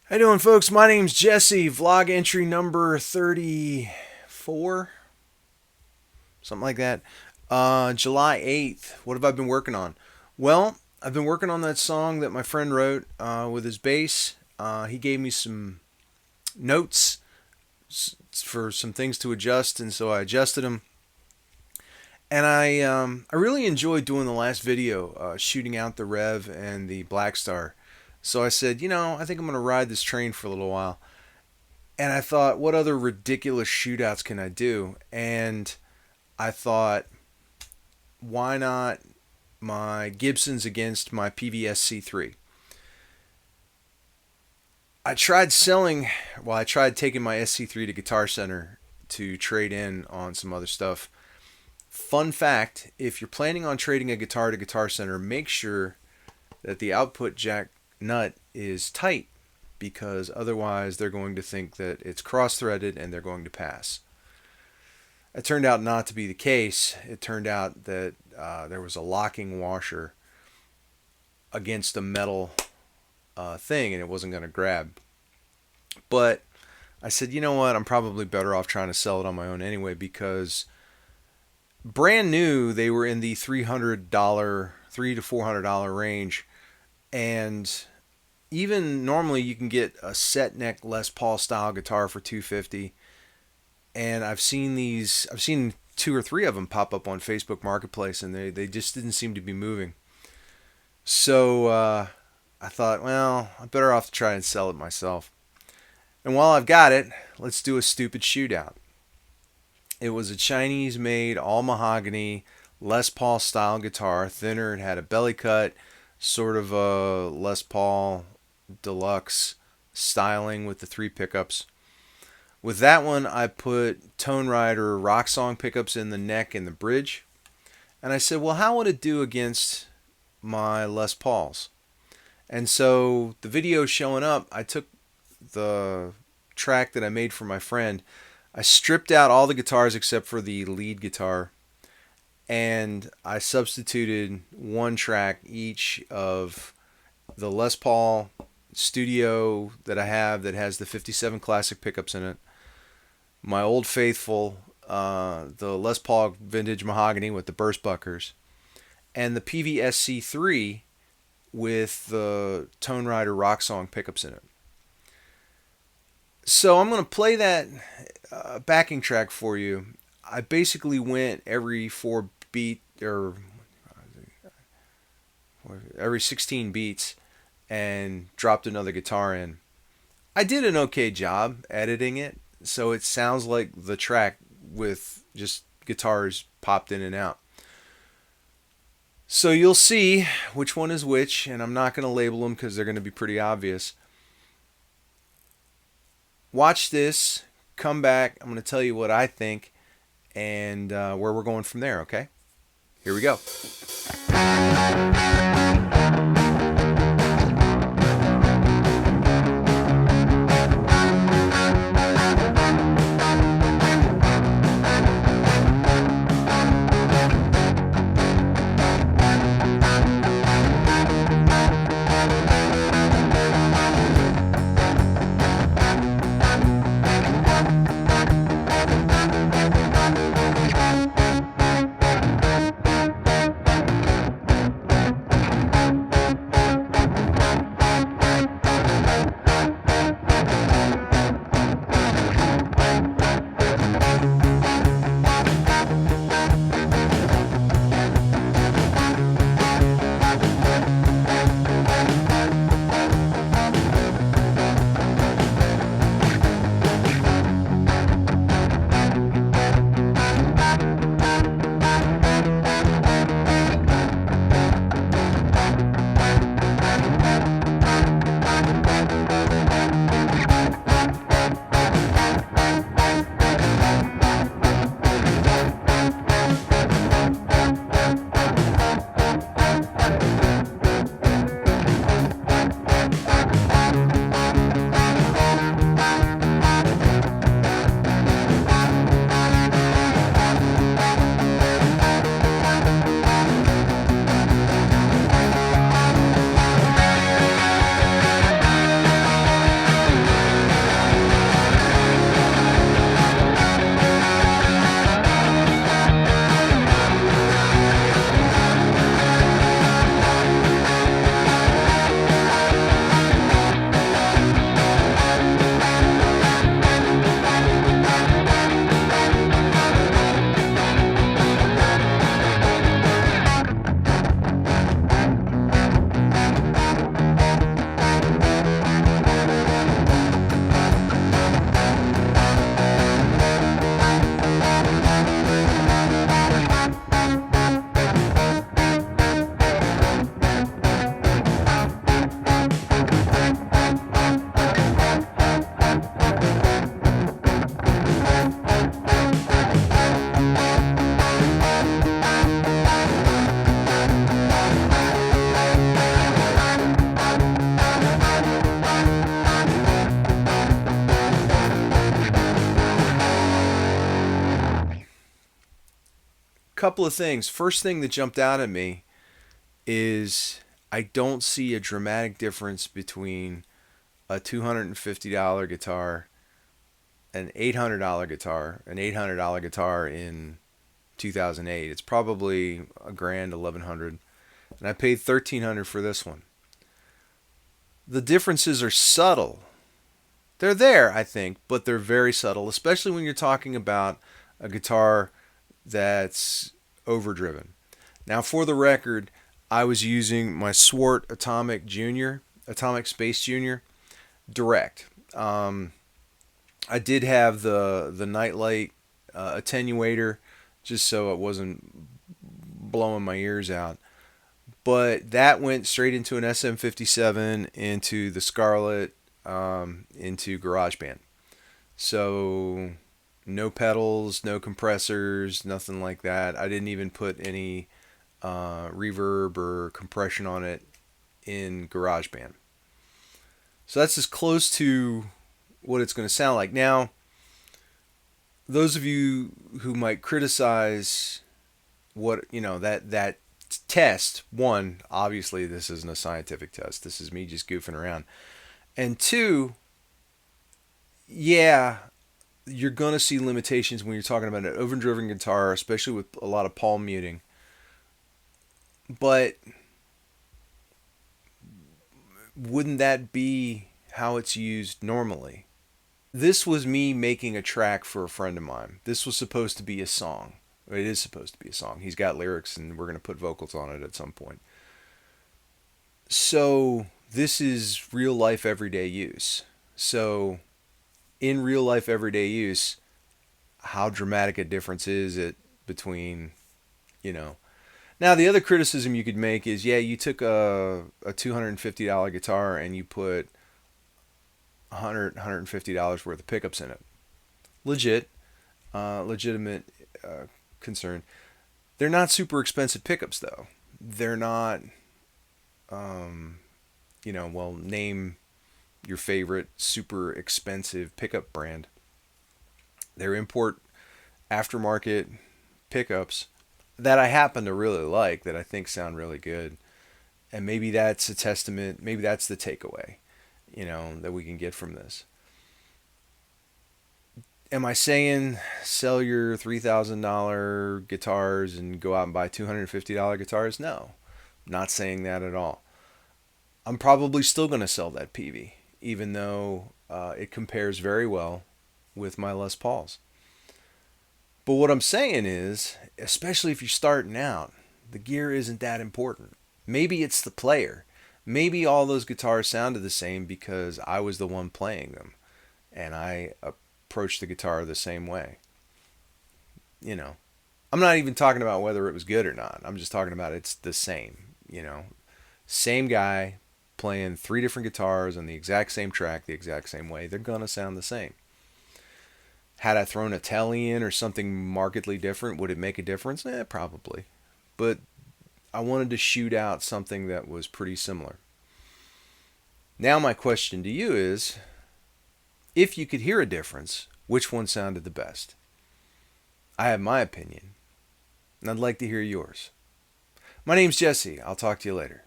How you doing, folks? My name's Jesse. Vlog entry number 34, something like that. July 8th. What have I been working on? Well, I've been working on that song that my friend wrote with his bass. He gave me some notes for some things to adjust, and so I adjusted them. And I really enjoyed doing the last video, shooting out the Rev and the Black Star. So I said, I think I'm going to ride this train for a little while. And I thought, what other ridiculous shootouts can I do? And I thought, why not my Gibsons against my Peavey SC3? I tried taking my SC3 to Guitar Center to trade in on some other stuff. Fun fact, if you're planning on trading a guitar to Guitar Center, make sure that the output jack nut is tight, because otherwise they're going to think that it's cross-threaded and they're going to pass. It turned out not to be the case. It turned out that there was a locking washer against a metal thing, and it wasn't going to grab. But I said, you know what, I'm probably better off trying to sell it on my own anyway, because brand new they were in the $300 to $400 range. And even normally you can get a set neck Les Paul style guitar for $250, and I've seen two or three of them pop up on Facebook Marketplace, and they just didn't seem to be moving. So I thought, well, I'm better off to try and sell it myself. And while I've got it, let's do a stupid shootout. It was a Chinese made all mahogany Les Paul style guitar, thinner. It had a belly cut, sort of a Les Paul deluxe styling with the 3 pickups. With that one, I put Tone Rider rock song pickups in the neck and the bridge. And I said, well, how would it do against my Les Pauls? And so the video showing up, I took the track that I made for my friend. I stripped out all the guitars except for the lead guitar, and I substituted one track each of the Les Paul Studio that I have that has the 57 Classic pickups in it, my Old Faithful, the Les Paul Vintage Mahogany with the burst buckers, and the Peavey SC3 with the Tone Rider rock song pickups in it. So I'm going to play that backing track for you. I basically went every 16 beats and dropped another guitar in. I did an okay job editing it, so it sounds like the track with just guitars popped in and out. So you'll see which one is which, and I'm not going to label them because they're going to be pretty obvious. Watch this, come back, I'm going to tell you what I think and where we're going from there, okay? Here we go. couple of things. First thing that jumped out at me is I don't see a dramatic difference between a $250 guitar, an $800 guitar, an $800 guitar in 2008. It's probably a grand, 1100, and I paid 1300 for this one. The differences are subtle. They're there, I think, but they're very subtle, especially when you're talking about a guitar that's overdriven. Now, for the record, I was using my Swart Atomic Space Junior direct. I did have the Nightlight attenuator just so it wasn't blowing my ears out. But that went straight into an SM57, into the Scarlett, into GarageBand. So no pedals, no compressors, nothing like that. I didn't even put any reverb or compression on it in GarageBand. So that's as close to what it's going to sound like. Now, those of you who might criticize that test, one, obviously this isn't a scientific test. This is me just goofing around. And two, yeah, you're going to see limitations when you're talking about an overdriven guitar, especially with a lot of palm muting. But wouldn't that be how it's used normally? This was me making a track for a friend of mine. This was supposed to be a song. It is supposed to be a song. He's got lyrics, and we're going to put vocals on it at some point. So this is real life everyday use. So in real life everyday use, how dramatic a difference is it between, Now, the other criticism you could make is, yeah, you took a $250 guitar and you put $150 worth of pickups in it. Legitimate concern. They're not super expensive pickups, though. They're not, name your favorite super expensive pickup brand. They're import aftermarket pickups that I happen to really like, that I think sound really good. And maybe that's a testament, maybe that's the takeaway, that we can get from this. Am I saying sell your $3,000 guitars and go out and buy $250 guitars? No, not saying that at all. I'm probably still going to sell that Peavey, even though it compares very well with my Les Pauls. But what I'm saying is, especially if you're starting out, the gear isn't that important. Maybe it's the player. Maybe all those guitars sounded the same because I was the one playing them, and I approached the guitar the same way. I'm not even talking about whether it was good or not. I'm just talking about it's the same. Same guy playing 3 different guitars on the exact same track, the exact same way. They're gonna sound the same. Had I thrown a telly in or something markedly different, would it make a difference? Probably. But I wanted to shoot out something that was pretty similar. Now my question to you is, if you could hear a difference, which one sounded the best? I have my opinion, and I'd like to hear yours. My name's Jesse. I'll talk to you later.